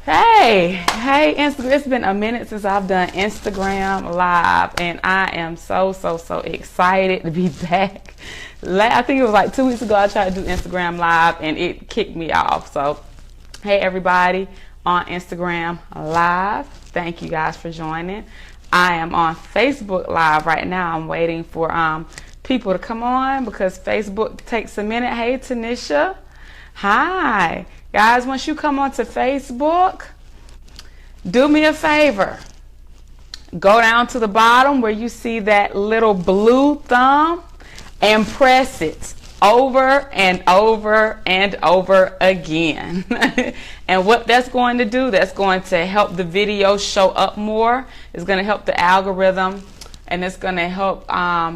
Hey, Instagram. It's been a minute since I've done Instagram Live, and I am so excited to be back. I think it was like 2 weeks ago I tried to do Instagram Live, and it kicked me off. So, hey, everybody on Instagram Live. Thank you guys for joining. I am on Facebook Live right now. I'm waiting for people to come on because Facebook takes a minute. Hey, Tanisha. Hi. Guys, once you come onto Facebook, do me a favor. Go down to the bottom where you see that little blue thumb and press it over and over and over again. And what that's going to do, that's going to help the video show up more. It's going to help the algorithm, and it's going to help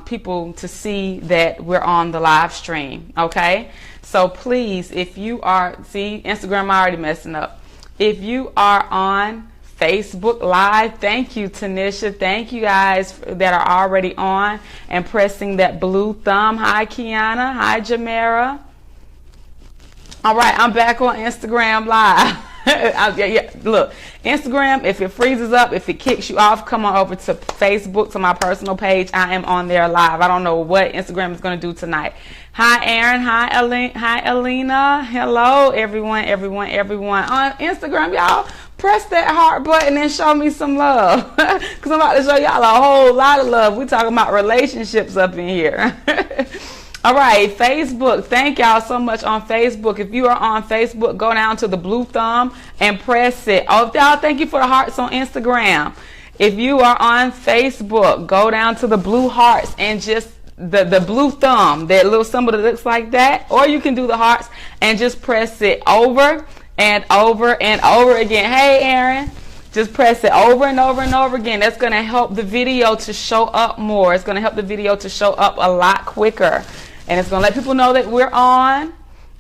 people to see that we're on the live stream. Okay? So please, if you are, see, Instagram already messing up. If you are on Facebook Live, thank you, Tanisha. Thank you guys that are already on and pressing that blue thumb. Hi, Kiana. Hi, Jamera. All right, I'm back on Instagram Live. Look, Instagram, if it freezes up, if it kicks you off, come on over to Facebook, to my personal page. I am on there live. I don't know what Instagram is going to do tonight. Hi, Aaron. Hi, Alina. Hello, everyone. On Instagram, y'all, press that heart button and show me some love. Because I'm about to show y'all a whole lot of love. We're talking about relationships up in here. All right, Facebook. Thank y'all so much on Facebook. If you are on Facebook, go down to the blue thumb and press it. Oh, y'all, thank you for the hearts on Instagram. If you are on Facebook, go down to the blue hearts and just the blue thumb, that little symbol that looks like that, or you can do the hearts and just press it over and over and over again. Hey, Aaron. Just press it over and over and over again. That's going to help the video to show up more. It's going to help the video to show up a lot quicker. And it's going to let people know that we're on,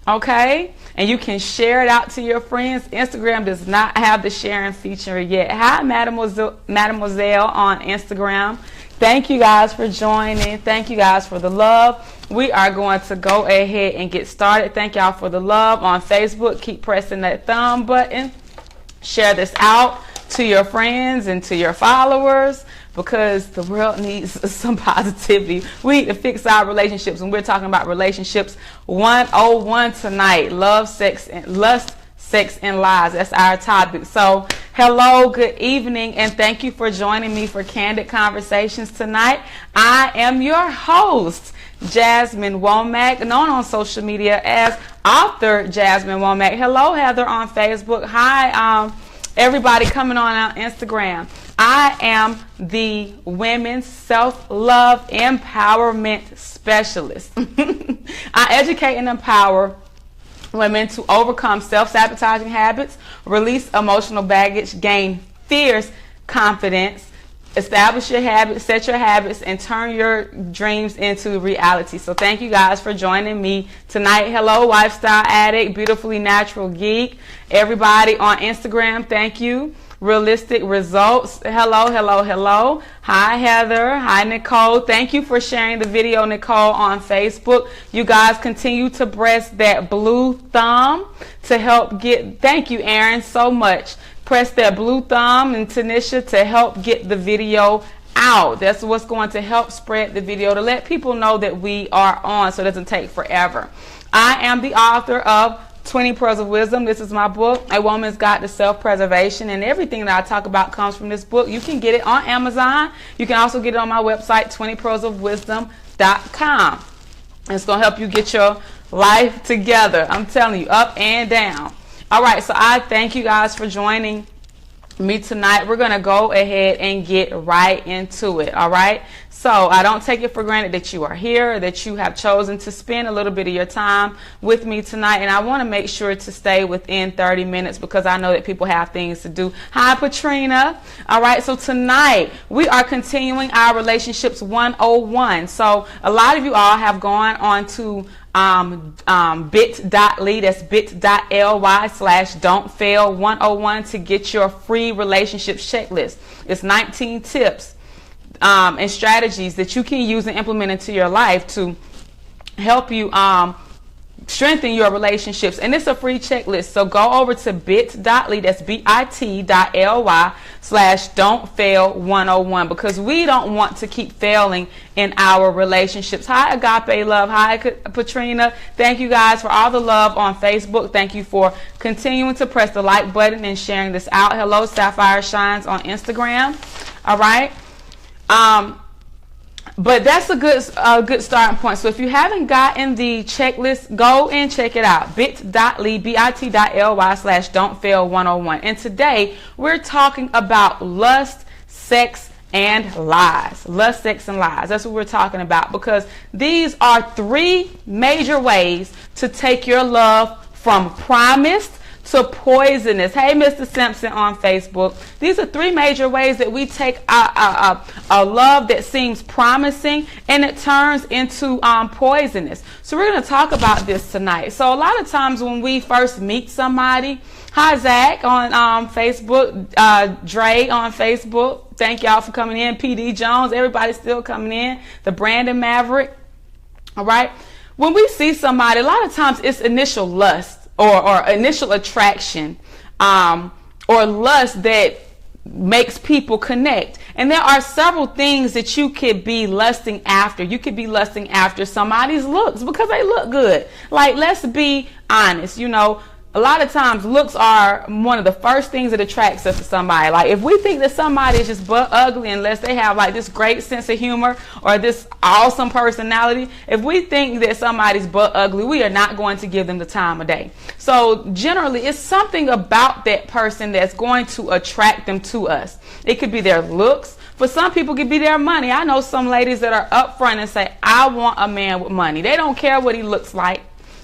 okay? And you can share it out to your friends. Instagram does not have the sharing feature yet. Hi, Mademoiselle on Instagram. Thank you guys for joining. Thank you guys for the love. We are going to go ahead and get started. Thank y'all for the love on Facebook. Keep pressing that thumb button. Share this out to your friends and to your followers, because the world needs some positivity. We need to fix our relationships, and we're talking about relationships 101 tonight. Lust, sex, and lies. That's our topic. So, hello, good evening, and thank you for joining me for Candid Conversations tonight. I am your host, Jasmine Womack, known on social media as author Jasmine Womack. Hello, Heather on Facebook. Hi, everybody coming on Instagram. I am the women's self-love empowerment specialist. I educate and empower women to overcome self-sabotaging habits, release emotional baggage, gain fierce confidence, establish your habits, set your habits, and turn your dreams into reality. So thank you guys for joining me tonight. Hello, Lifestyle Addict, Beautifully Natural Geek. Everybody on Instagram, thank you. Realistic Results. Hello. Hi, Heather. Hi, Nicole. Thank you for sharing the video, Nicole, on Facebook. You guys continue to press that blue thumb to help get, thank you, Aaron, so much. Press that blue thumb and Tanisha to help get the video out. That's what's going to help spread the video, to let people know that we are on, so it doesn't take forever. I am the author of 20 Pearls of Wisdom. This is my book, A Woman's Guide to Self-Preservation, and everything that I talk about comes from this book. You can get it on Amazon. You can also get it on my website, 20pearlsofwisdom.com. It's going to help you get your life together. I'm telling you, up and down. All right, so I thank you guys for joining me tonight. We're going to go ahead and get right into it, all right? So I don't take it for granted that you are here, that you have chosen to spend a little bit of your time with me tonight, and I want to make sure to stay within 30 minutes because I know that people have things to do. Hi, Patrina. All right, so tonight we are continuing our Relationships 101. So a lot of you all have gone on to bit.ly, that's bit.ly/don'tfail101 to get your free relationships checklist. It's 19 tips and strategies that you can use and implement into your life to help you strengthen your relationships. And it's a free checklist. So go over to bit.ly, that's bit.ly/don't-fail-101, because we don't want to keep failing in our relationships. Hi, Agape Love. Hi, Patrina. Thank you guys for all the love on Facebook. Thank you for continuing to press the like button and sharing this out. Hello, Sapphire Shines on Instagram. All right. But that's a good starting point. So if you haven't gotten the checklist, go and check it out. bit.ly, bit.ly/don't-fail-101. And today we're talking about lust, sex, and lies. Lust, sex, and lies. That's what we're talking about, because these are 3 major ways to take your love from promised to poisonous. Hey, Mr. Simpson on Facebook. These are 3 major ways that we take a love that seems promising and it turns into poisonous. So we're going to talk about this tonight. So a lot of times when we first meet somebody, hi Zach on Facebook, Dre on Facebook. Thank y'all for coming in. PD Jones, everybody's still coming in. The Brandon Maverick. All right. When we see somebody, a lot of times it's initial lust. Or initial attraction, or lust that makes people connect. And there are several things that you could be lusting after. You could be lusting after somebody's looks because they look good. Like, let's be honest, you know, a lot of times looks are one of the first things that attracts us to somebody. Like, if we think that somebody is just butt ugly unless they have like this great sense of humor or this awesome personality, if we think that somebody's butt ugly, we are not going to give them the time of day. So generally, it's something about that person that's going to attract them to us. It could be their looks. For some people, it could be their money. I know some ladies that are upfront and say, I want a man with money. They don't care what he looks like.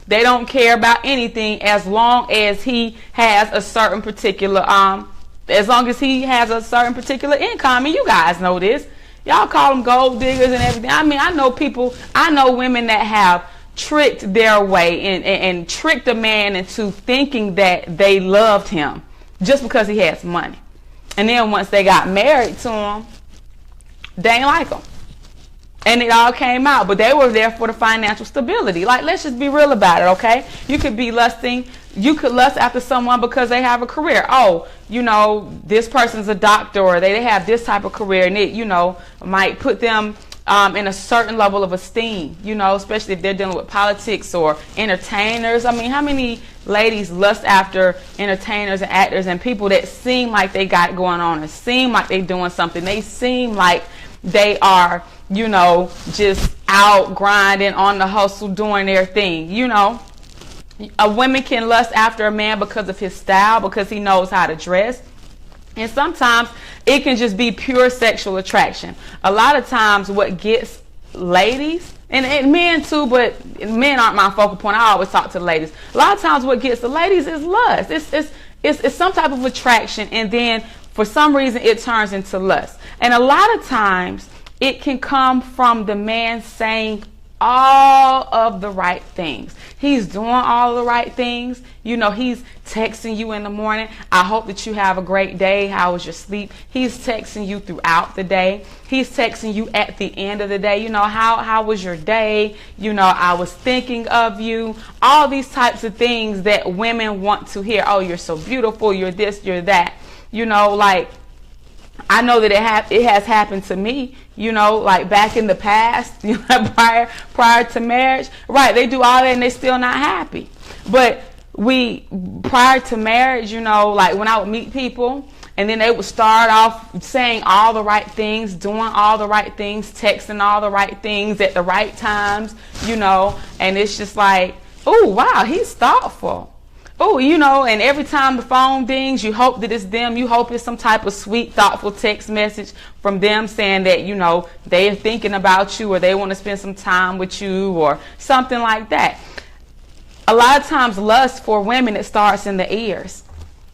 They don't care about anything as long as he has a certain particular income. And you guys know this. Y'all call them gold diggers and everything. I mean, I know women that have tricked their way and tricked a man into thinking that they loved him just because he has money. And then once they got married to him, they ain't like him. And it all came out, but they were there for the financial stability. Like, let's just be real about it, okay? You could lust after someone because they have a career. Oh, you know, this person's a doctor, or they have this type of career, and it, you know, might put them in a certain level of esteem, you know, especially if they're dealing with politics or entertainers. I mean, how many ladies lust after entertainers and actors and people that seem like they got it going on and seem like they're doing something? They seem like they are, you know, just out grinding on the hustle, doing their thing. You know, a woman can lust after a man because of his style, because he knows how to dress. And sometimes it can just be pure sexual attraction. A lot of times what gets ladies, and men too, but men aren't my focal point. I always talk to the ladies. A lot of times what gets the ladies is lust. It's some type of attraction, and then for some reason it turns into lust. And a lot of times it can come from the man saying all of the right things. He's doing all the right things. You know, he's texting you in the morning. I hope that you have a great day. How was your sleep? He's texting you throughout the day. He's texting you at the end of the day. You know, how was your day? You know, I was thinking of you. All these types of things that women want to hear. Oh, you're so beautiful. You're this, you're that. You know, like, I know that it has happened to me, you know, like back in the past, you know, prior to marriage. Right, they do all that and they're still not happy. But prior to marriage, you know, like when I would meet people and then they would start off saying all the right things, doing all the right things, texting all the right things at the right times, you know, and it's just like, oh, wow, he's thoughtful. Oh, you know, and every time the phone dings, you hope that it's them. You hope it's some type of sweet, thoughtful text message from them saying that, you know, they're thinking about you or they want to spend some time with you or something like that. A lot of times lust for women, it starts in the ears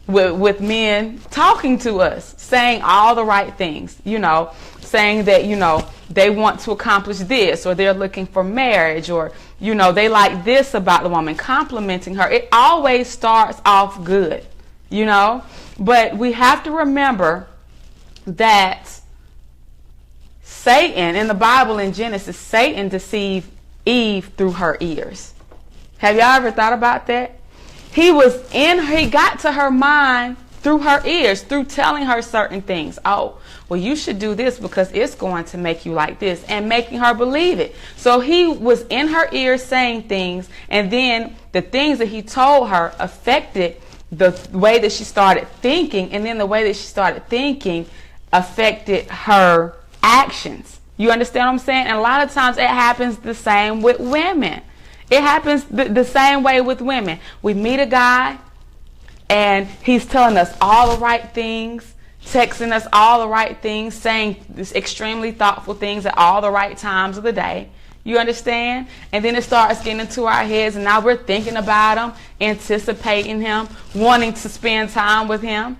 with men talking to us, saying all the right things, you know, saying that, you know, they want to accomplish this or they're looking for marriage or, you know, they like this about the woman, complimenting her. It always starts off good, you know, but we have to remember that Satan, in the Bible in Genesis, Satan deceived Eve through her ears. Have y'all ever thought about that? He got to her mind through her ears, through telling her certain things. Oh, well, you should do this because it's going to make you like this, and making her believe it. So he was in her ears saying things, and then the things that he told her affected the way that she started thinking, and then the way that she started thinking affected her actions. You understand what I'm saying? And a lot of times it happens the same with women. It happens the same way with women. We meet a guy and he's telling us all the right things, texting us all the right things, saying this extremely thoughtful things at all the right times of the day. You understand? And then it starts getting into our heads, and now we're thinking about him, anticipating him, wanting to spend time with him.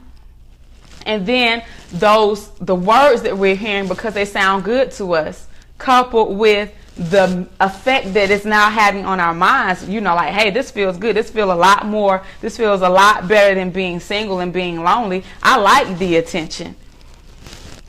And then the words that we're hearing, because they sound good to us, coupled with the effect that it's now having on our minds, like, hey, this feels good. This feels a lot better than being single and being lonely. I like the attention.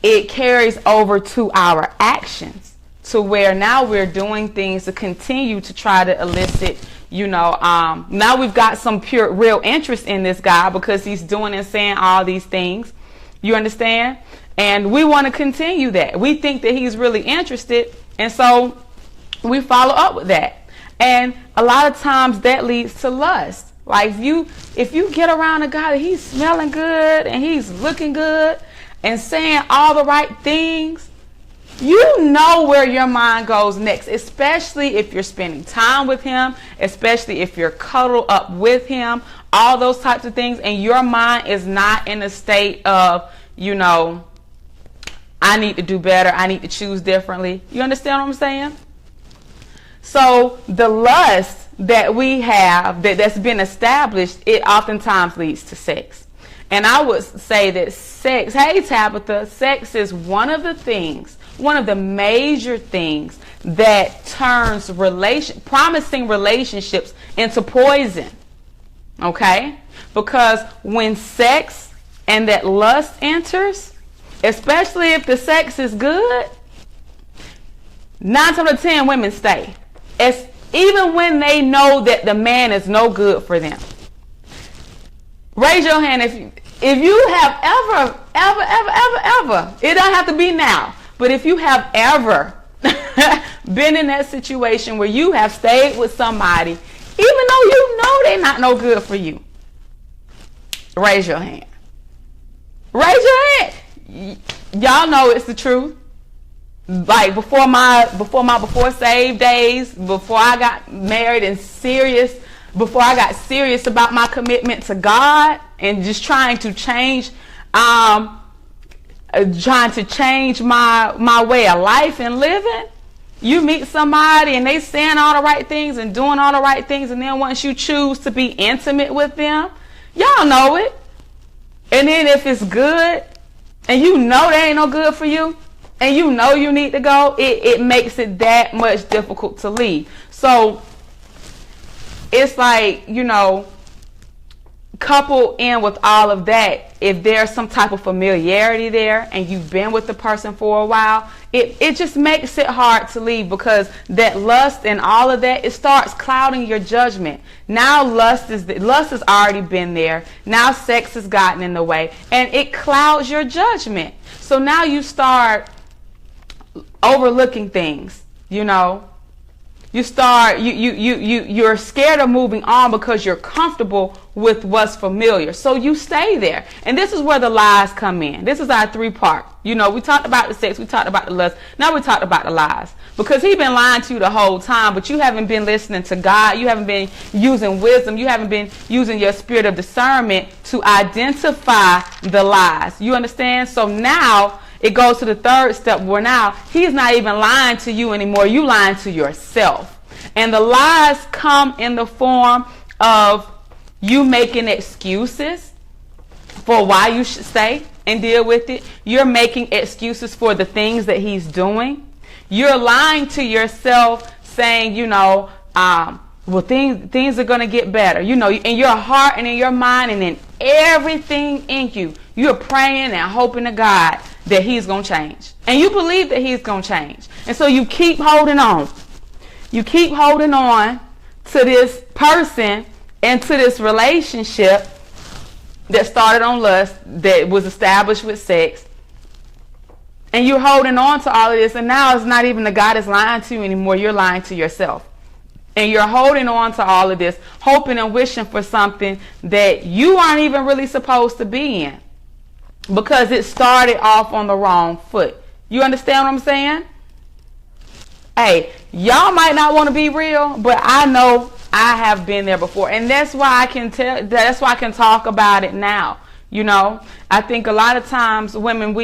It carries over to our actions, to where now we're doing things to continue to try to elicit, now we've got some real interest in this guy because he's doing and saying all these things. You understand? And we want to continue that. We think that he's really interested, and so we follow up with that. And a lot of times that leads to lust. Like if you get around a guy that he's smelling good and he's looking good and saying all the right things, you know where your mind goes next, especially if you're spending time with him, especially if you're cuddled up with him, all those types of things, and your mind is not in a state of, I need to do better, I need to choose differently. You understand what I'm saying? So the lust that we have that's been established, it oftentimes leads to sex. And I would say that sex, hey Tabitha, sex is one of the major things that turns promising relationships into poison. Okay? Because when sex and that lust enters, especially if the sex is good, 9 times out of 10 women stay. Even when they know that the man is no good for them. Raise your hand if you have ever, it don't have to be now, but if you have ever been in that situation where you have stayed with somebody, even though you know they're not no good for you, raise your hand. Raise your hand. Y'all know it's the truth. Like before saved days, before I got married and serious, before I got serious about my commitment to God and just trying to change my way of life and living, you meet somebody and they saying all the right things and doing all the right things, and then once you choose to be intimate with them, y'all know it. And then if it's good and you know they ain't no good for you, and you know you need to go, it makes it that much difficult to leave. So it's like, coupled in with all of that, if there's some type of familiarity there and you've been with the person for a while, it just makes it hard to leave, because that lust and all of that, it starts clouding your judgment. Now lust has already been there. Now sex has gotten in the way, and it clouds your judgment. So now you start overlooking things, you're scared of moving on because you're comfortable with what's familiar, so you stay there. And this is where the lies come in. This is our 3-part. We talked about the sex, we talked about the lust, now we talked about the lies, because he's been lying to you the whole time, but you haven't been listening to God. You haven't been using wisdom. You haven't been using your spirit of discernment to identify the lies. You understand? So now it goes to the 3rd step, where now he's not even lying to you anymore. You lying to yourself. And the lies come in the form of you making excuses for why you should stay and deal with it. You're making excuses for the things that he's doing. You're lying to yourself, saying, well, things are going to get better. In your heart and in your mind and in everything in you, you're praying and hoping to God that he's going to change. And you believe that he's going to change. And so you keep holding on. You keep holding on to this person and to this relationship that started on lust, that was established with sex, and you're holding on to all of this, and now it's not even the guy that's lying to you anymore, you're lying to yourself. And you're holding on to all of this, hoping and wishing for something that you aren't even really supposed to be in, because it started off on the wrong foot. You understand what I'm saying? Hey, y'all might not want to be real, but I know I have been there before, and that's why I can tell. That's why I can talk about it now. You know, I think a lot of times women,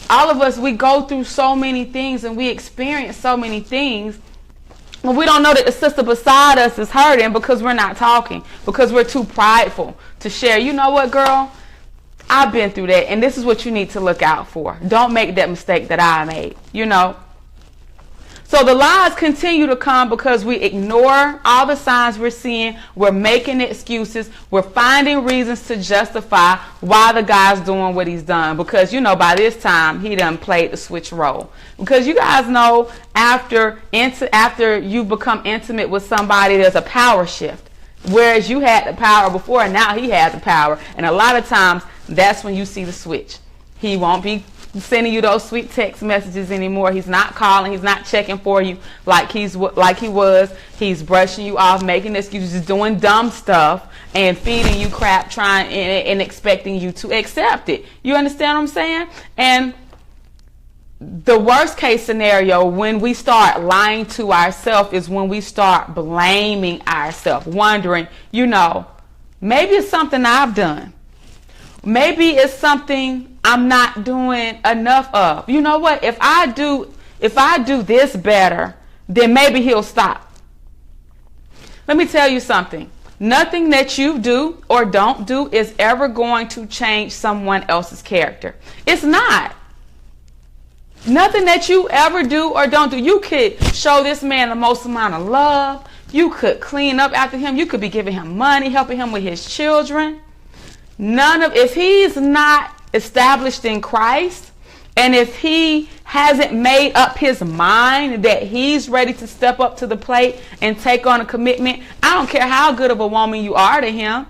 all of us, we go through so many things and we experience so many things. But we don't know that the sister beside us is hurting because we're not talking, because we're too prideful to share. You know what, girl? I've been through that, and this is what you need to look out for. Don't make that mistake that I made, you know. So the lies continue to come because we ignore all the signs we're seeing. We're making excuses. We're finding reasons to justify why the guy's doing what he's done. Because, you know, by this time, he done played the switch role. Because you guys know, after you become intimate with somebody, there's a power shift. Whereas you had the power before, and now he has the power. And a lot of times, that's when you see the switch. He won't be sending you those sweet text messages anymore. He's not calling. He's not checking for you like he was. He's brushing you off, making excuses, doing dumb stuff, and feeding you crap, trying and expecting you to accept it. You understand what I'm saying? And the worst case scenario when we start lying to ourselves is when we start blaming ourselves, wondering, you know, maybe it's something I've done. Maybe it's something I'm not doing enough of. You know what? If I do this better, then maybe he'll stop. Let me tell you something. Nothing that you do or don't do is ever going to change someone else's character. It's not. Nothing that you ever do or don't do. You could show this man the most amount of love. You could clean up after him. You could be giving him money, helping him with his children. If he's not established in Christ, and if he hasn't made up his mind that he's ready to step up to the plate and take on a commitment, I don't care how good of a woman you are to him,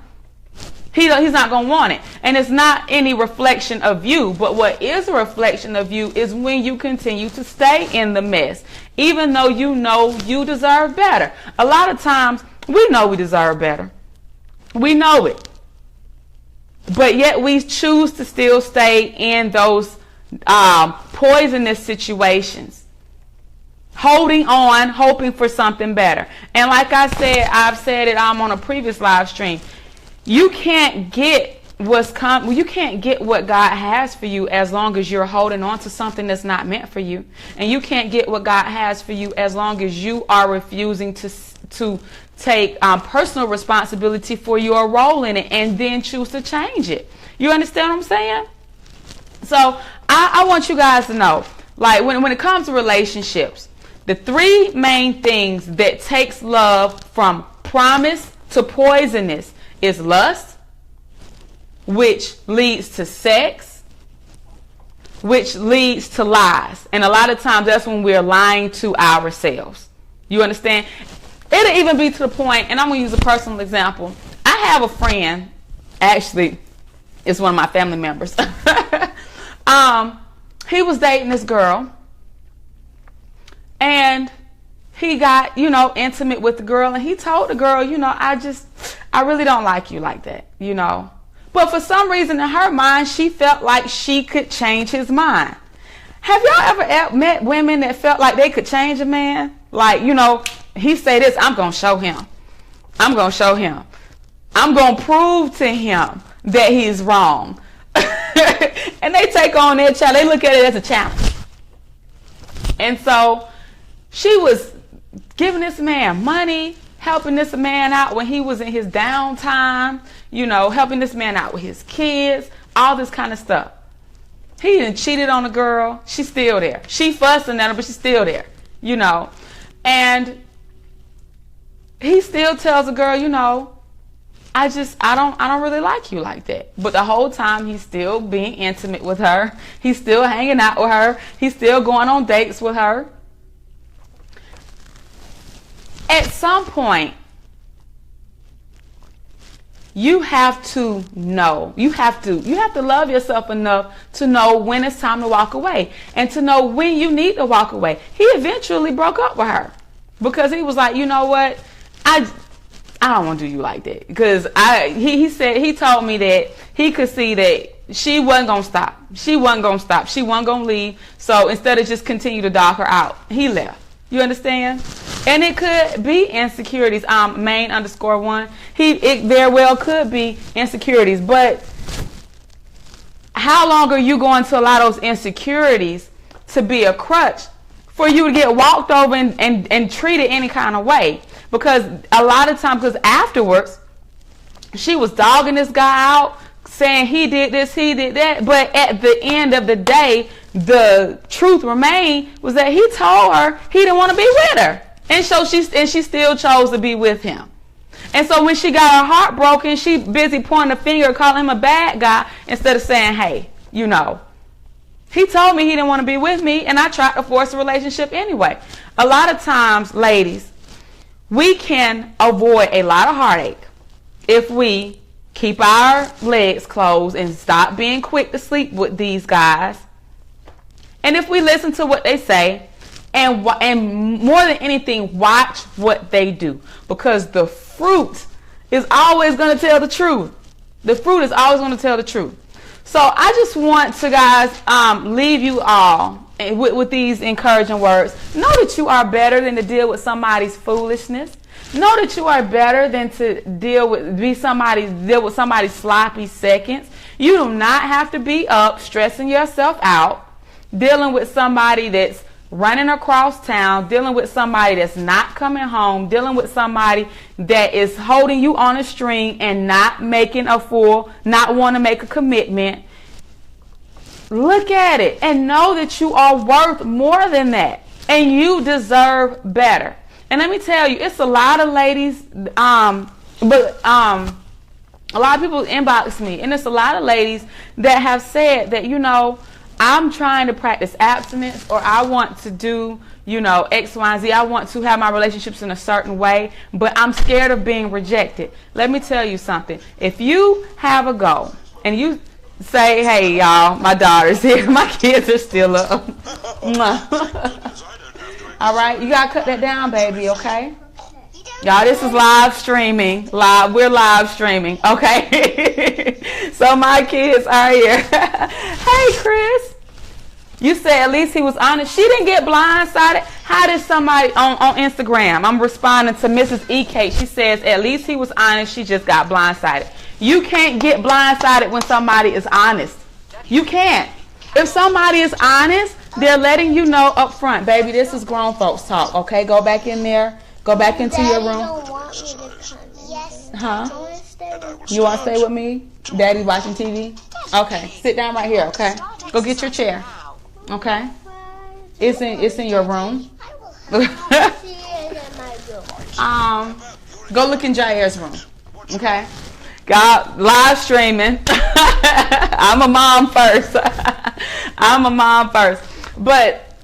he's not going to want it. And it's not any reflection of you, but what is a reflection of you is when you continue to stay in the mess, even though you know you deserve better. A lot of times we know we deserve better. We know it. But yet we choose to still stay in those poisonous situations, holding on, hoping for something better. And like I said, I've said it on a previous live stream. You can't get you can't get what God has for you as long as you're holding on to something that's not meant for you. And you can't get what God has for you as long as you are refusing to take personal responsibility for your role in it and then choose to change it. You understand what I'm saying? So I want you guys to know, like when it comes to relationships, the three main things that takes love from promise to poisonous is lust, which leads to sex, which leads to lies. And a lot of times that's when we're lying to ourselves. You understand? It'll even be to the point, and I'm going to use a personal example. I have a friend, actually, it's one of my family members. He was dating this girl, and he got, intimate with the girl, and he told the girl, I really don't like you like that, But for some reason in her mind, she felt like she could change his mind. Have y'all ever met women that felt like they could change a man? Like, he say this, I'm going to show him. I'm going to show him. I'm going to prove to him that he's wrong. And they take on that challenge. They look at it as a challenge. And so she was giving this man money, helping this man out when he was in his downtime, helping this man out with his kids, all this kind of stuff. He done cheated on the girl. She's still there. She fussing at him, but she's still there, And he still tells the girl, I don't really like you like that. But the whole time he's still being intimate with her. He's still hanging out with her. He's still going on dates with her. At some point, you have to know. You have to love yourself enough to know when it's time to walk away and to know when you need to walk away. He eventually broke up with her because he was like, you know what? I don't want to do you like that, because he told me that he could see that she wasn't going to stop. She wasn't going to leave. So instead of just continue to dog her out, he left. You understand? And it could be insecurities. Main_1. It very well could be insecurities. But how long are you going to allow those insecurities to be a crutch for you to get walked over and treated any kind of way? Because a lot of times, because afterwards, she was dogging this guy out, saying he did this, he did that. But at the end of the day, the truth remained was that he told her he didn't want to be with her. And so she still chose to be with him. And so when she got her heart broken, she busy pointing a finger, calling him a bad guy, instead of saying, hey, you know, he told me he didn't want to be with me, and I tried to force a relationship anyway. A lot of times, ladies, we can avoid a lot of heartache if we keep our legs closed and stop being quick to sleep with these guys. And if we listen to what they say, and more than anything, watch what they do, because the fruit is always going to tell the truth. The fruit is always going to tell the truth. So I just want to, guys, leave you all with these encouraging words. Know that you are better than to deal with somebody's foolishness. Know that you are better than to deal with somebody's sloppy seconds. You do not have to be up stressing yourself out, dealing with somebody that's running across town, dealing with somebody that's not coming home, dealing with somebody that is holding you on a string and not want to make a commitment. Look at it and know that you are worth more than that, and you deserve better. And let me tell you, it's a lot of ladies, a lot of people inbox me, and it's a lot of ladies that have said that, you know, I'm trying to practice abstinence, or I want to do, you know, X, Y, and Z. I want to have my relationships in a certain way, but I'm scared of being rejected. Let me tell you something. If you have a goal and you say, hey, y'all, my daughter's here. My kids are still up. All right? You got to cut that down, baby, okay? Y'all, this is live streaming. We're live streaming, okay? So my kids are here. Hey, Chris. You said at least he was honest. She didn't get blindsided. How did somebody on Instagram? I'm responding to Mrs. EK. She says at least he was honest. She just got blindsided. You can't get blindsided when somebody is honest. You can't. If somebody is honest, they're letting you know up front, baby, this is grown folks talk, okay? Go back in there. Go back into your room. Don't want me to come. Yes. Huh? You want to stay with me? Daddy's watching TV? Okay. Sit down right here, okay? Go get your chair. Okay? It's in your room. Go look in Jair's room. Okay? God, live streaming. I'm a mom first. But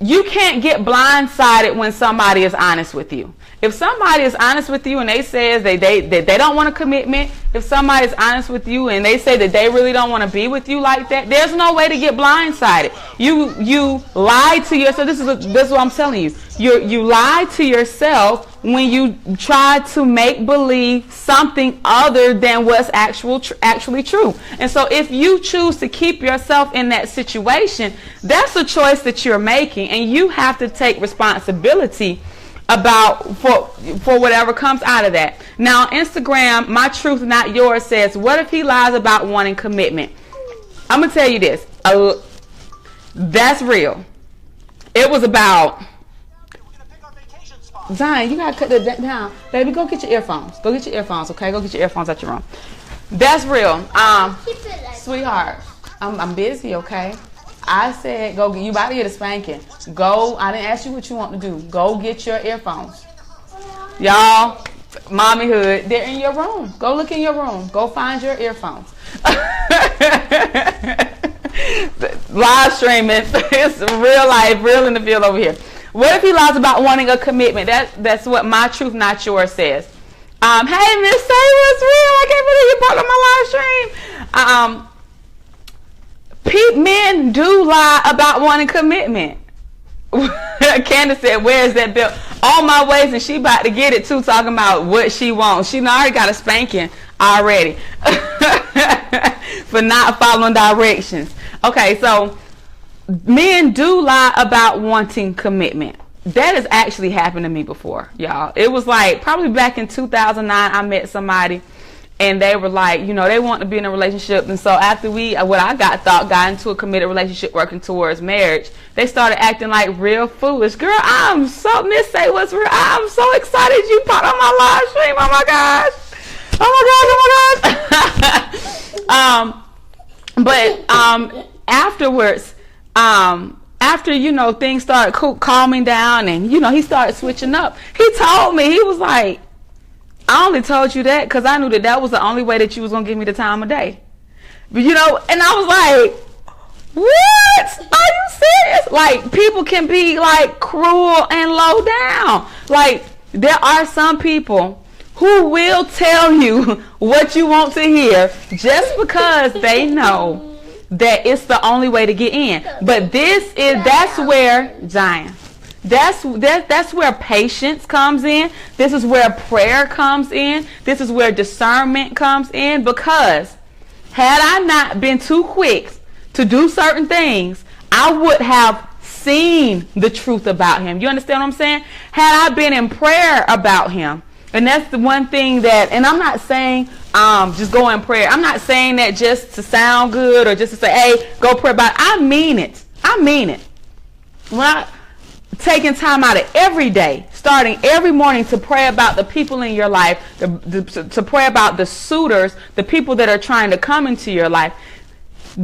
you can't get blindsided when somebody is honest with you. If somebody is honest with you and they say they don't want a commitment, if somebody is honest with you and they say that they really don't want to be with you like that, there's no way to get blindsided. You lie to yourself. This is what I'm telling you. You lie to yourself when you try to make believe something other than what's actually true. And so if you choose to keep yourself in that situation, that's a choice that you're making, and you have to take responsibility for whatever comes out of that. Now, Instagram, My Truth Not Yours says, what if he lies about wanting commitment? I'm going to tell you this. That's real. It was about... Zion, you got to cut that down. Baby, go get your earphones. Go get your earphones, okay? Go get your earphones out your room. That's real. Sweetheart, I'm busy, okay? I said, go. You about to get a spanking. Go. I didn't ask you what you want to do. Go get your earphones. Y'all, mommyhood, they're in your room. Go look in your room. Go find your earphones. Live streaming. It's real life, real in the field over here. What if he lies about wanting a commitment? That's what My Truth Not Yours says. Hey, Miss Say, what's real? I can't believe you popped on my live stream. Men do lie about wanting commitment. Candace said, where is that bill? On my waist, and she about to get it too, talking about what she wants. She already got a spanking already for not following directions. Okay, so men do lie about wanting commitment. That has actually happened to me before, y'all. It was like probably back in 2009, I met somebody and they were like, you know, they want to be in a relationship. And so after got into a committed relationship working towards marriage, they started acting like real foolish. Girl, I'm so, Miss Say what's real. I'm so excited you popped on my live stream. Oh my gosh. But afterwards, after, you know, things started calming down and, you know, he started switching up. He told me, he was like, I only told you that because I knew that was the only way that you was going to give me the time of day. But, you know, and I was like, what? Are you serious? Like, people can be, like, cruel and low down. Like, there are some people who will tell you what you want to hear just because they know that it's the only way to get in. But that's where, Zion, that's where patience comes in. This is where prayer comes in. This is where discernment comes in. Because had I not been too quick to do certain things, I would have seen the truth about him. You understand what I'm saying? Had I been in prayer about him, and that's the one thing that, and I'm not saying just go in prayer. I'm not saying that just to sound good or just to say, hey, go pray about it. I mean it. I mean it. When I taking time out of every day, starting every morning to pray about the people in your life, to pray about the suitors, the people that are trying to come into your life,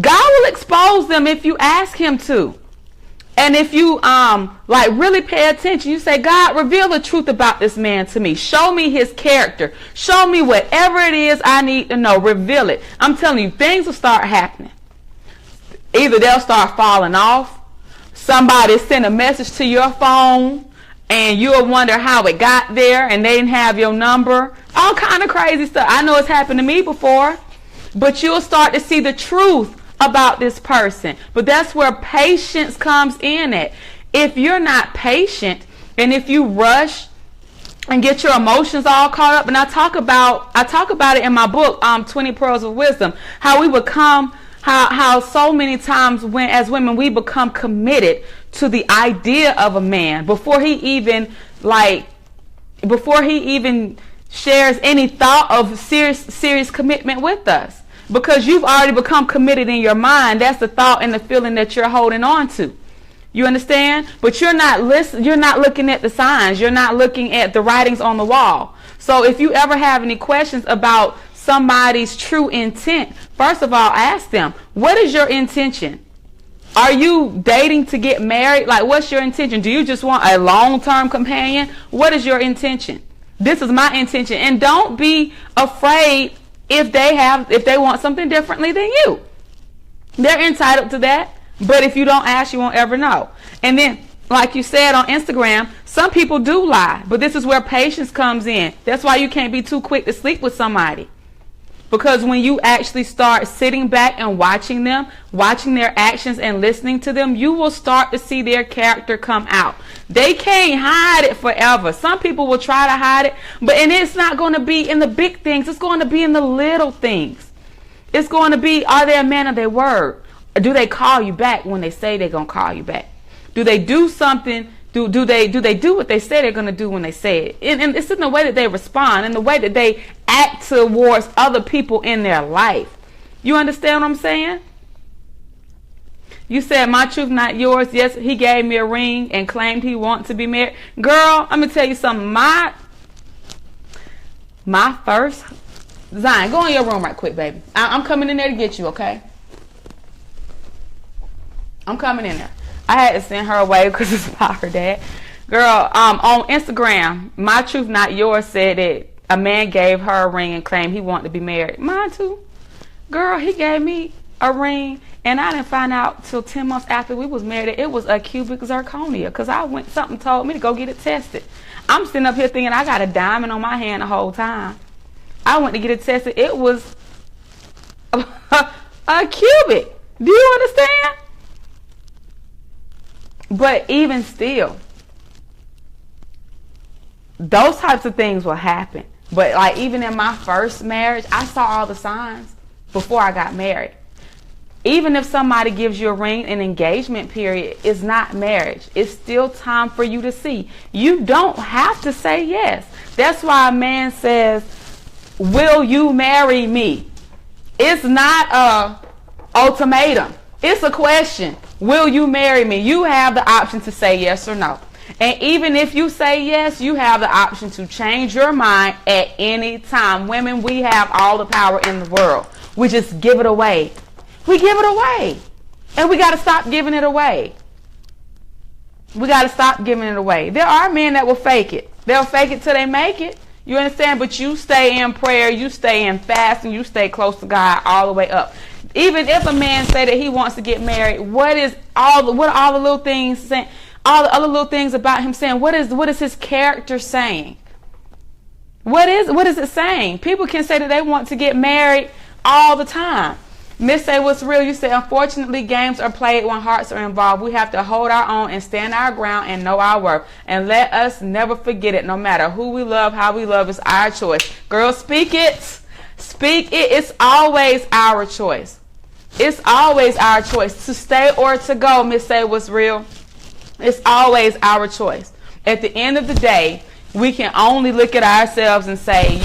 God will expose them if you ask him to. And if you like really pay attention, you say, God, reveal the truth about this man to me. Show me his character. Show me whatever it is I need to know. Reveal it. I'm telling you, things will start happening. Either they'll start falling off. Somebody send a message to your phone and you'll wonder how it got there and they didn't have your number. All kind of crazy stuff. I know it's happened to me before. But you'll start to see the truth about this person. But that's where patience comes in at. If you're not patient and if you rush and get your emotions all caught up, and I talk about it in my book, 20 Pearls of Wisdom, how we become, how so many times when as women we become committed to the idea of a man before he even shares any thought of serious commitment with us. Because you've already become committed in your mind. That's the thought and the feeling that you're holding on to. You understand? But you're not looking at the signs. You're not looking at the writings on the wall. So if you ever have any questions about somebody's true intent, first of all, ask them, what is your intention? Are you dating to get married? Like, what's your intention? Do you just want a long-term companion? What is your intention? This is my intention. And don't be afraid if they want something differently than you. They're entitled to that. But if you don't ask, you won't ever know. And then, like you said on Instagram, some people do lie. But this is where patience comes in. That's why you can't be too quick to sleep with somebody. Because when you actually start sitting back and watching them, watching their actions and listening to them, you will start to see their character come out. They can't hide it forever. Some people will try to hide it, and it's not going to be in the big things. It's going to be in the little things. It's going to be, are they a man of their word? Or do they call you back when they say they're going to call you back? Do they do something? Do they do what they say they're going to do when they say it? And it's in the way that they respond, in the way that they act towards other people in their life. You understand what I'm saying? You said, my truth, not yours. Yes, he gave me a ring and claimed he wants to be married. Girl, I'm going to tell you something. My first... Zion, go in your room right quick, baby. I'm coming in there to get you, okay? I'm coming in there. I had to send her away because it's about her dad. Girl, on Instagram, my truth, not yours, said that a man gave her a ring and claimed he wanted to be married. Mine too. Girl, he gave me a ring And I didn't find out till 10 months after we was married that it was a cubic zirconia, because something told me to go get it tested. I'm sitting up here thinking I got a diamond on my hand the whole time. I went to get it tested. It was a cubic. Do you understand? But even still, those types of things will happen. But like even in my first marriage, I saw all the signs before I got married. Even if somebody gives you a ring, an engagement period is not marriage. It's still time for you to see. You don't have to say yes. That's why a man says, will you marry me? It's not a ultimatum. It's a question. Will you marry me? You have the option to say yes or no. And even if you say yes, you have the option to change your mind at any time. Women, we have all the power in the world. We just give it away. We give it away. And we got to stop giving it away. We got to stop giving it away. There are men that will fake it. They'll fake it till they make it. You understand? But you stay in prayer, you stay in fasting, you stay close to God all the way up. Even if a man say that he wants to get married, what are all the little things saying? All the other little things about him saying, what is his character saying? What is it saying? People can say that they want to get married all the time. Miss Say What's Real, you say, unfortunately, games are played when hearts are involved. We have to hold our own and stand our ground and know our worth. And let us never forget it. No matter who we love, how we love, it's our choice. Girl, speak it. Speak it. It's always our choice. It's always our choice to stay or to go. Miss Say What's Real. It's always our choice. At the end of the day, we can only look at ourselves and say,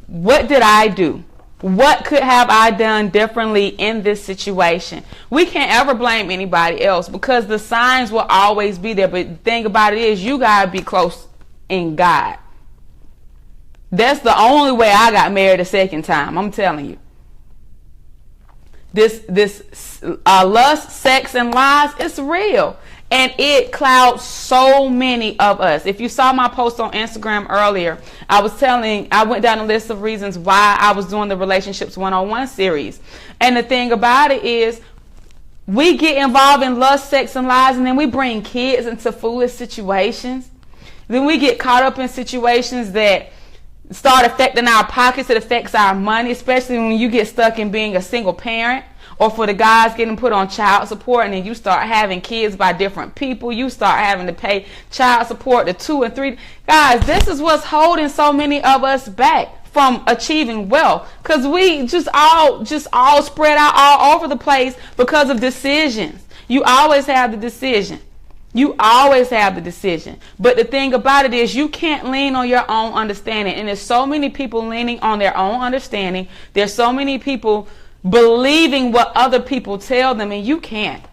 what did I do? What could have I done differently in this situation? We can't ever blame anybody else because the signs will always be there. But the thing about it is, you got to be close in God. That's the only way I got married a second time. I'm telling you. This lust, sex, and lies, it's real. And it clouds so many of us. If you saw my post on Instagram earlier, I went down a list of reasons why I was doing the Relationships 101 series. And the thing about it is, we get involved in lust, sex, and lies, and then we bring kids into foolish situations. Then we get caught up in situations that start affecting our pockets. It affects our money, especially when you get stuck in being a single parent. Or for the guys getting put on child support, and then you start having kids by different people. You start having to pay child support to 2 and 3. Guys, this is what's holding so many of us back from achieving wealth. Because we just all spread out all over the place because of decisions. You always have the decision. You always have the decision. But the thing about it is, you can't lean on your own understanding. And there's so many people leaning on their own understanding. There's so many people believing what other people tell them, and you can't.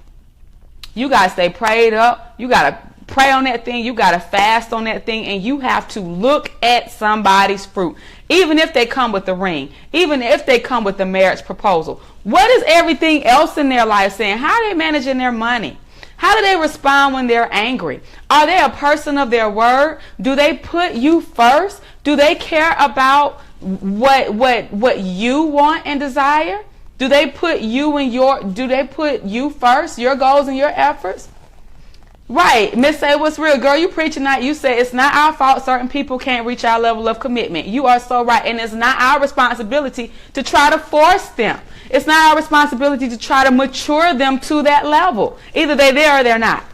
You got to stay prayed up. You got to pray on that thing. You got to fast on that thing, and you have to look at somebody's fruit. Even if they come with the ring, even if they come with the marriage proposal. What is everything else in their life saying? How are they managing their money? How do they respond when they're angry? Are they a person of their word? Do they put you first? Do they care about what you want and desire? Do they put you first, your goals and your efforts? Right. Miss Say What's Real. Girl, you preaching that. You say it's not our fault certain people can't reach our level of commitment. You are so right. And it's not our responsibility to try to force them. It's not our responsibility to try to mature them to that level. Either they're there or they're not.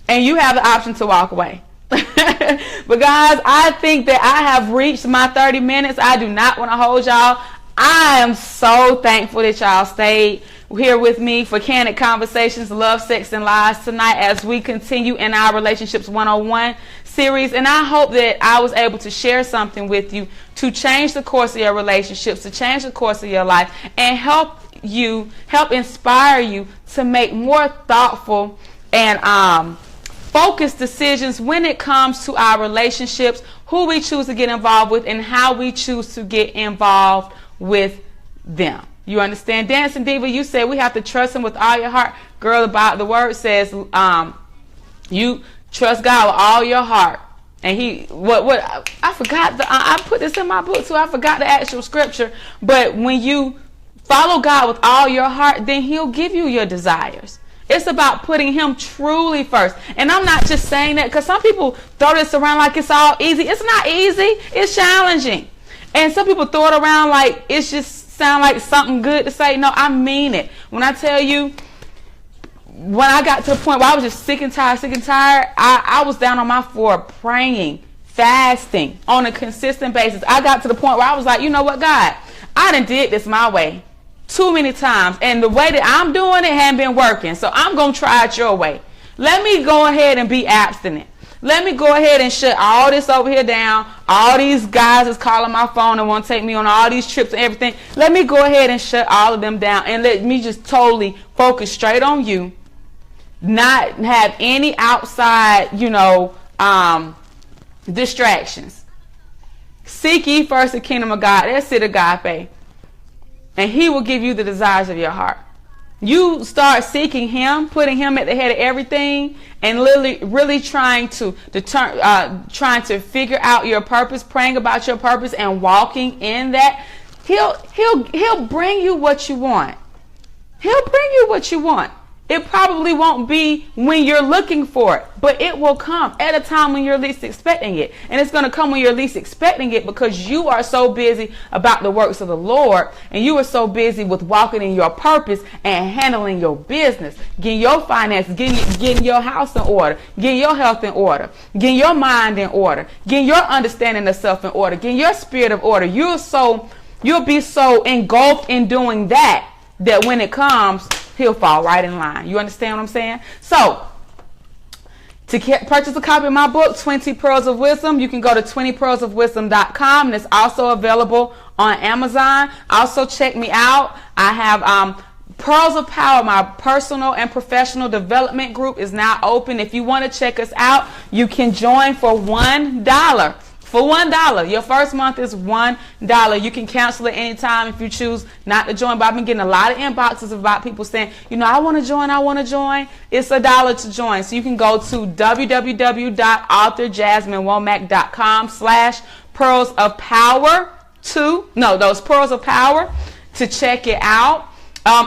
And you have the option to walk away. But guys, I think that I have reached my 30 minutes. I do not want to hold y'all. I am so thankful that y'all stayed here with me for Candid Conversations, Love, Sex, and Lies tonight as we continue in our Relationships 101 series. And I hope that I was able to share something with you to change the course of your relationships, to change the course of your life, and help inspire you to make more thoughtful and focused decisions when it comes to our relationships, who we choose to get involved with, and how we choose to get involved with them. You understand? Dancing Diva, you said we have to trust him with all your heart. Girl, about the word says you trust God with all your heart. And I forgot I put this in my book too. I forgot the actual scripture. But when you follow God with all your heart, then he'll give you your desires. It's about putting him truly first. And I'm not just saying that because some people throw this around like it's all easy. It's not easy. It's challenging. And some people throw it around like it's just sound like something good to say. No, I mean it. When I tell you, when I got to the point where I was just sick and tired, I was down on my floor praying, fasting on a consistent basis. I got to the point where I was like, you know what, God, I done did this my way too many times, and the way that I'm doing it hadn't been working, so I'm going to try it your way. Let me go ahead and be abstinent. Let me go ahead and shut all this over here down. All these guys is calling my phone and want to take me on all these trips and everything. Let me go ahead and shut all of them down and let me just totally focus straight on you. Not have any outside, distractions. Seek ye first the kingdom of God. That's it, agape. And he will give you the desires of your heart. You start seeking him, putting him at the head of everything, and really trying to figure out your purpose, praying about your purpose and walking in that. He'll bring you what you want. He'll bring you what you want. It probably won't be when you're looking for it, but it will come at a time when you're least expecting it. And it's going to come when you're least expecting it because you are so busy about the works of the Lord, and you are so busy with walking in your purpose and handling your business, getting your finances, getting your house in order, getting your health in order, getting your mind in order, getting your understanding of self in order, getting your spirit of order. You'll be so engulfed in doing that when it comes, he'll fall right in line. You understand what I'm saying? So, to purchase a copy of my book, 20 Pearls of Wisdom, you can go to 20pearlsofwisdom.com, and it's also available on Amazon. Also, check me out. I have Pearls of Power, my personal and professional development group, is now open. If you want to check us out, you can join for $1. For $1. Your first month is $1. You can cancel it anytime if you choose not to join. But I've been getting a lot of inboxes about people saying, I want to join. It's $1 to join. So you can go to www.authorjasminewomack.com/pearls of power those pearls of power to check it out.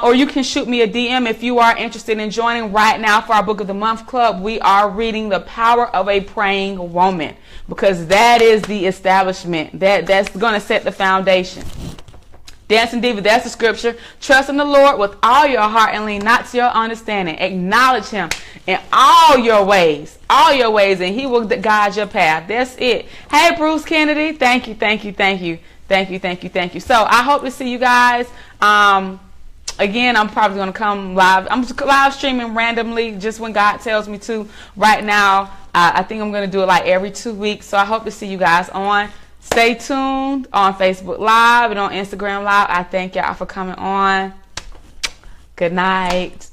Or you can shoot me a DM if you are interested in joining. Right now for our Book of the Month Club, we are reading The Power of a Praying Woman, because that is the establishment. That's going to set the foundation. Dancing Diva, that's the scripture. Trust in the Lord with all your heart and lean not to your understanding. Acknowledge him in all your ways, and he will guide your path. That's it. Hey, Bruce Kennedy, thank you. So I hope to see you guys. Again, I'm probably going to come live. I'm live streaming randomly just when God tells me to. Right now, I think I'm going to do it like every 2 weeks. So I hope to see you guys on. Stay tuned on Facebook Live and on Instagram Live. I thank y'all for coming on. Good night.